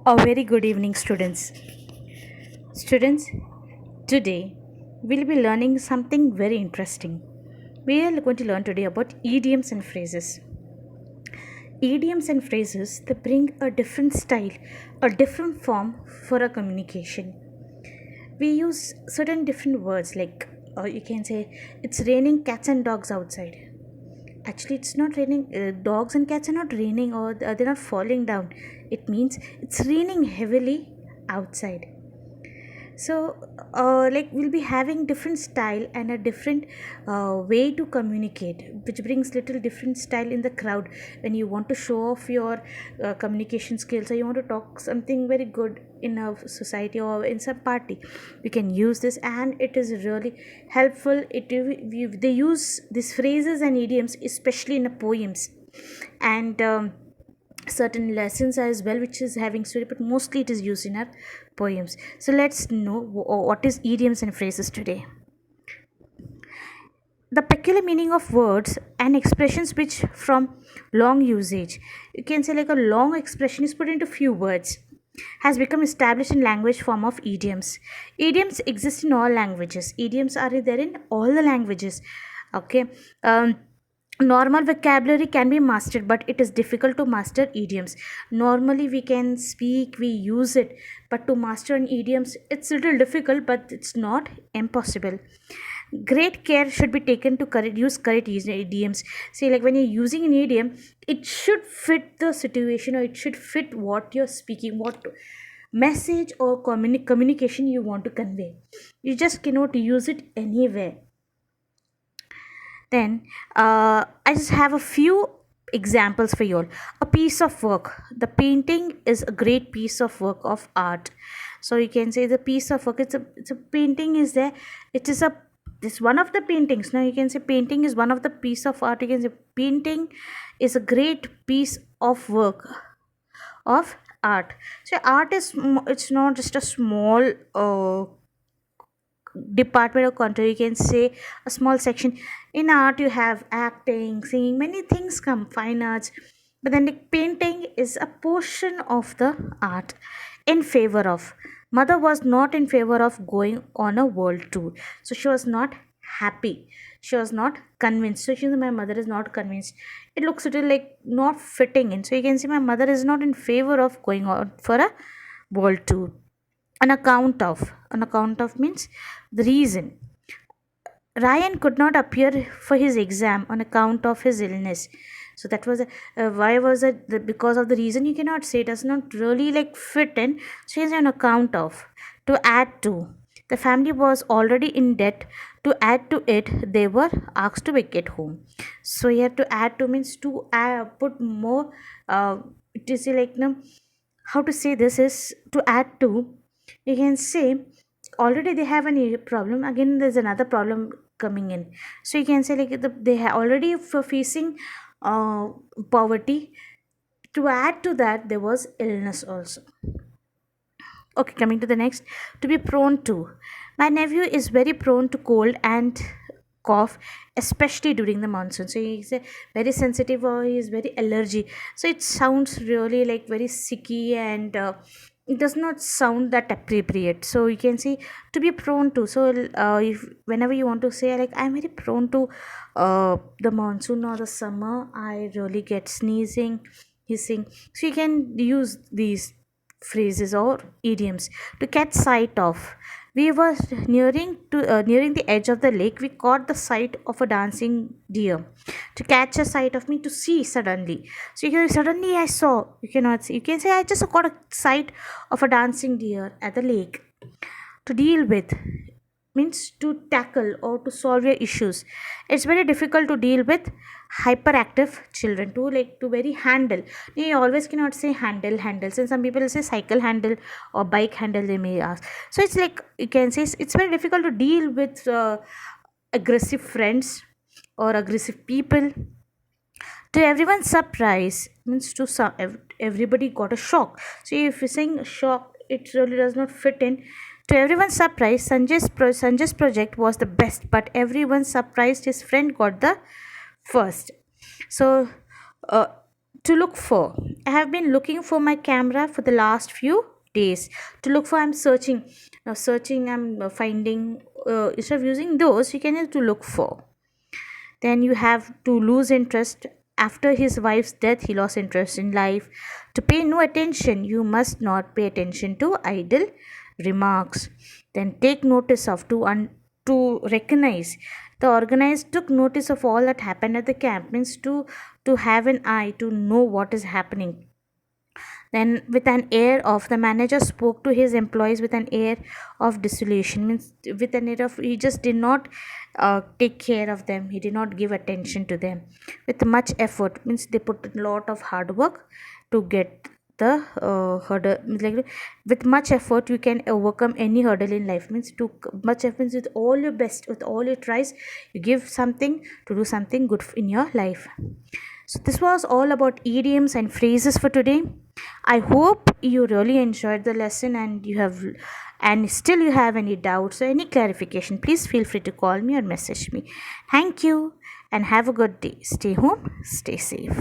A very good evening, students. Students, today we'll be learning something very interesting. We are going to learn today about idioms and phrases. Idioms and phrases they bring a different style, a different form for our communication. We use certain different words like you can say it's raining cats and dogs outside. Actually, it's not raining. Dogs and cats are not raining or they're not falling down. It means it's raining heavily outside. So like we'll be having different style and a different way to communicate, which brings little different style in the crowd when you want to show off your communication skills, or you want to talk something very good in a society or in some party. You can use this and it is really helpful. They use these phrases and idioms especially in the poems and certain lessons as well, which is having story, but mostly it is used in our poems. So let's know what is idioms and phrases today. The peculiar meaning of words and expressions which from long usage, you can say like a long expression is put into few words, has become established in language form of idioms. Idioms exist in all languages. Idioms are there in all the languages. Okay. Normal vocabulary can be mastered, but it is difficult to master idioms. Normally we can speak, we use it, but to master an idioms it's a little difficult, but it's not impossible. Great care should be taken to use correct idioms. See, like when you're using an idiom, it should fit the situation, or it should fit what you're speaking, what message or communication you want to convey. You just cannot use it anywhere. Then I just have a few examples for you all. A piece of work. The painting is a great piece of work of art. So you can say the piece of work. It's a painting is there. It is a this one of the paintings. Now you can say painting is one of the piece of art. You can say painting is a great piece of work of art. So art is it's not just a small department or country, you can say a small section. In art you have acting, singing, many things come, fine arts, but then the painting is a portion of the art. In favor of, mother was not in favor of going on a world tour, so she was not happy, she was not convinced. So she said my mother is not convinced, it looks a little like not fitting in. So you can see my mother is not in favor of going on for a world tour. On account of means the reason. Ryan could not appear for his exam on account of his illness. So that was why was it because of the reason, you cannot say, it does not really like fit in. So it's on account of. To add to, the family was already in debt. To add to it, they were asked to vacate home. So here to add to means to put more. It is like no, how to say this is to add to. You can say already they have a problem, again there's another problem coming in. So you can say like they have already facing uh, poverty. To add to that, there was illness also. Okay, coming to the next. To be prone to, my nephew is very prone to cold and cough, especially during the monsoon. So he's very sensitive, or he is very allergy. So it sounds really like very sicky, and it does not sound that appropriate. So you can say to be prone to. So if whenever you want to say like I'm very prone to the monsoon or the summer, I really get sneezing, hissing. So you can use these phrases or idioms. To catch sight of, we were nearing the edge of the lake. We caught the sight of a dancing deer. To catch a sight of, me to see suddenly. So you can suddenly I saw. You cannot see. You can say I just caught a sight of a dancing deer at the lake. To deal with means to tackle or to solve your issues. It's very difficult to deal with hyperactive children, to like to very handle. You always cannot say handles, and some people say cycle handle or bike handle, they may ask. So it's like you can say it's very difficult to deal with aggressive friends or aggressive people. To everyone's surprise means to some everybody got a shock. So if you're saying shock, it really does not fit in. To everyone's surprise, Sanjay's project was the best, but everyone surprised his friend got the first. So uh, To look for. I have been looking for my camera for the last few days. To look for, I'm searching. Now searching, I'm finding. Instead of using those, you can use to look for. Then you have to lose interest. After his wife's death, he lost interest in life. To pay no attention, you must not pay attention to idle remarks. Then take notice of, to recognize. The organized took notice of all that happened at the camp, means to have an eye to know what is happening. Then, with an air of, the manager spoke to his employees with an air of dissolution, means with an air of, he just did not take care of them, he did not give attention to them. With much effort, means they put a lot of hard work to get the hurdle, means like with much effort you can overcome any hurdle in life, means to much effort, with all your best, with all your tries, you give something to do something good in your life. So, this was all about idioms and phrases for today. I hope you really enjoyed the lesson, and still you have any doubts or any clarification, please feel free to call me or message me. Thank you and have a good day. Stay home, stay safe.